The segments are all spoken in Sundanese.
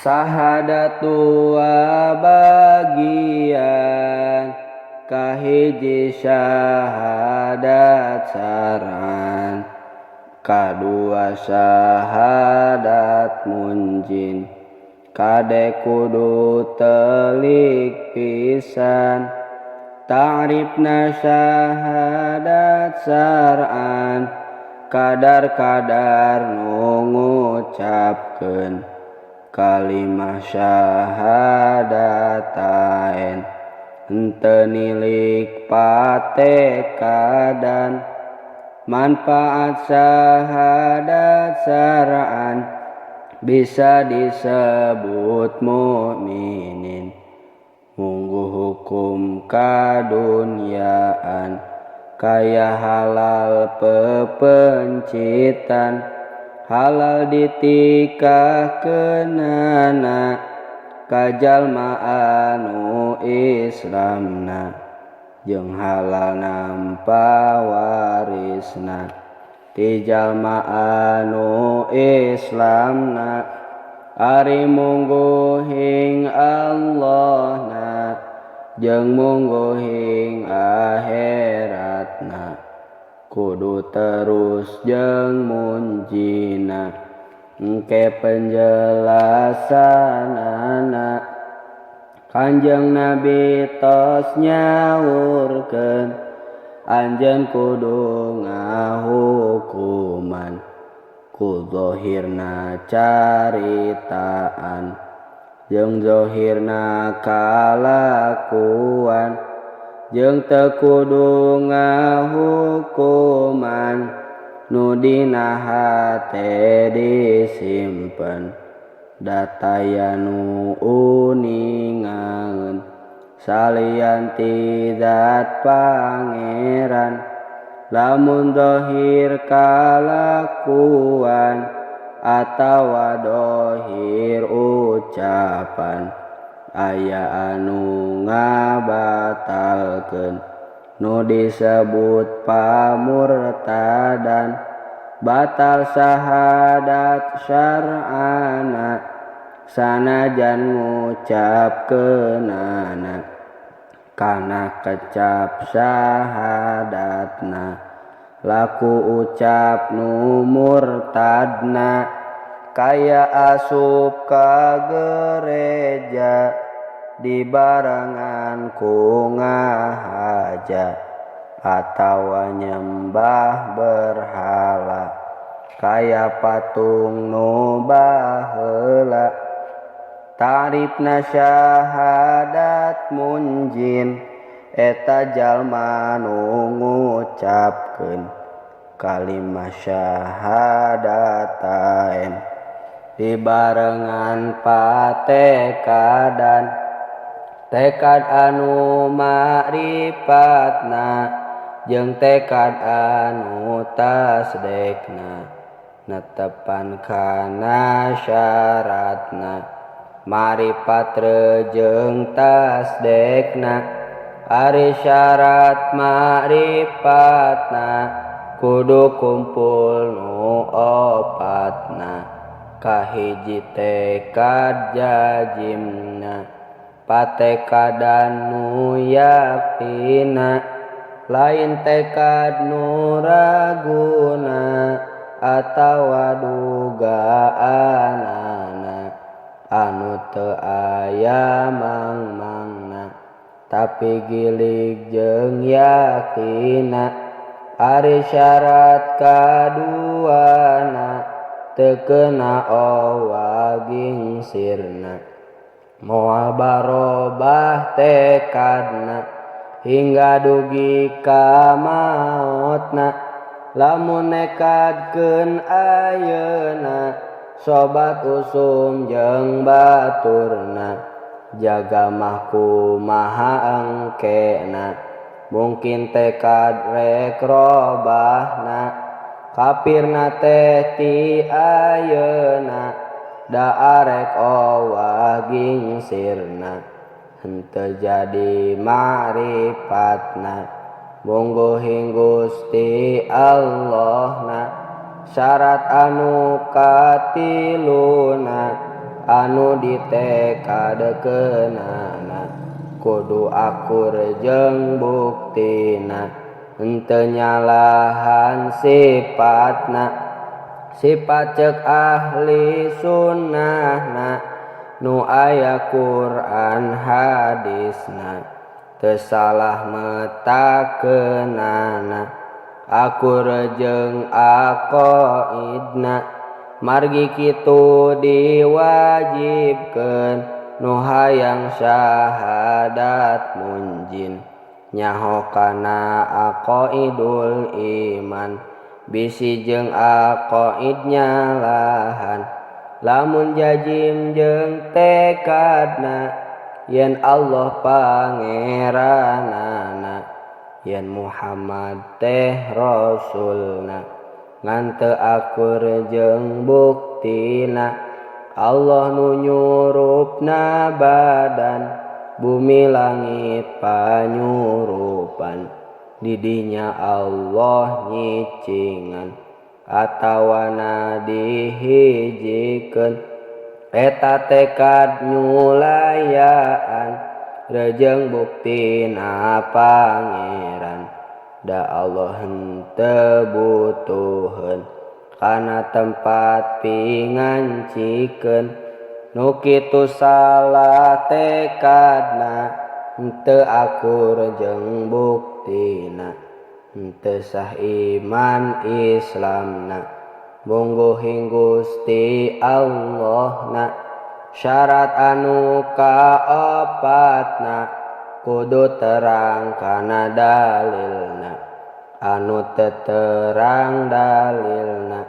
Sahadatu bagian kahiji syahadat saran, kadua syahadat munjin, kade kudu telik pisan, ta'rifna syahadat saran, kadar-kadar nu ngucapkeun kalimah syahadatain, henteu nilik patekadan. Manfaat syahadat syar'an bisa disebut mukminin, munggu hukum kadunyaan kaya halal pepencitan, halal ditikahkeunana kajalma anu Islamna, jeung halal nampa warisna ti jalma anu Islamna, ari mungguhing Allahna jeung mungguhing akhiratna, kudu terus jeung munjina engke penjelasanana. Kanjeng Nabi tos nyaurkeun, anjeun kudu ngahukuman ku zahirna caritaan jeung zahirna kalakuan, jeung teu kudu ngahukuman nu dina hate disimpen, dataya nu uningaeun salian ti zat pangeran. Lamun zahir kalakuan atawa dohir ucapan, aya anu ngabatalkeun nu disebut pamurtadan, batal syahadat syar'ana sanajan ngucapkeunana kana kecap syahadatna, laku ucap nu murtadna kaya asup ka gereja dibarengan ku ngahaja, atawa nyembah berhala kaya patung nu baheula. Ta'rifna syahadat munjin eta jalma nu ngucapkeun kalimah syahadatain dibarengan patekadan, tekad anu ma'rifatna jeung tekad anu tasdekna, netepan kana syaratna ma'rifat rejeung tasdekna. Ari syarat ma'rifatna kudu kumpul nu opatna, kahiji tekad jazimna, patekadan nu yakina, lain tekad nu raguna atawa dugaanana anu teu aya mangmangna tapi gilig jeung yakina. Ari syarat kaduana teu keuna owa gingsirna, moal barobah tekadna hingga dugi ka maotna. Lamun nekadkeun ayeuna sobat usum jeung baturna, jaga mah kumaha engkena, mungkin tekad rek robahna, kapirna teh ti ayeuna da arek owah gingsirna, henteu jadi ma'rifatna mungguhing Gusti Allahna. Syarat anu katiluna anu ditekadekeunana kudu akur jeung buktina henteu nyalahan sifatna sifat ceuk ahli sunnahna nu aya Quran hadisna teu salah metakeunana akur jeung aqaidna margi kitu diwajibkeun nu hayang syahadat munjin nyaho kana aqaidul iman bisi jeung aqaid nyalahan lamun jajim jeung tekadna yen Allah pangeranana yen Muhammad teh rasulna ngan teu akur jeung buktina Allah nu nyurupna badan bumi langit panyurupan didinya Allah nyicingan atawana dihijikeun eta tekad nyulayaan rejeng buktina pangeran da Allah henteu butuheun kana tempat pingancikeun nu kitu salah tekadna henteu akur jeung buktina henteu sah iman Islamna mungguhing Gusti Allahna syarat anu kaopatna kudu terang kana dalilna anu teu terang dalilna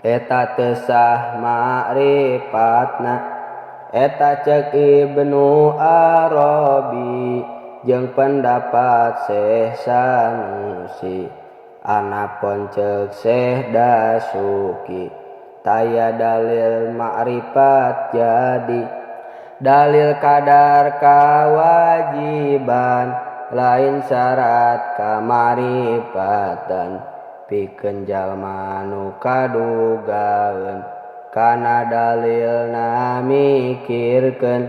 eta teu sah ma'rifatna eta ceuk Ibnu Arabi jeung pendapat Syekh Sanusi anapun ceuk Syekh Dasuki taya dalil ma'rifat jadi dalil kadar kawajiban lain syarat kamarifatan pikeun jalma nu kadugaeun kana dalilna mikirkeun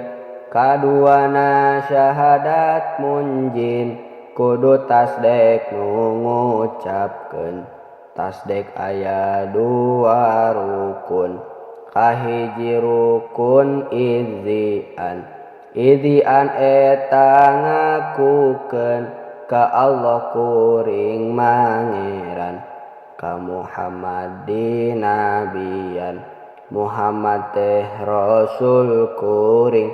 kaduana syahadat munjin kudu tasdek nu ngucapkeun tasdek aya dua rukun kahiji rukun idzian eta ngakukeun ka Allah kuring mangeran ka Muhammad dinabian Muhammad teh rasul kuring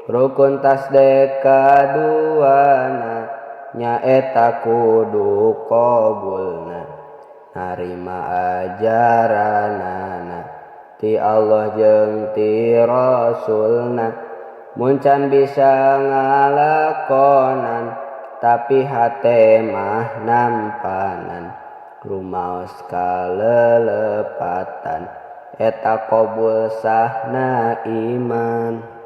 rukun tasdek kaduana nyaeta kudu qabulna narima ajaranana ti Allah jeung ti rasulna muncan bisa ngalakonan tapi hate mah nampanan rumaos kalelepatan eta qabul sahna iman.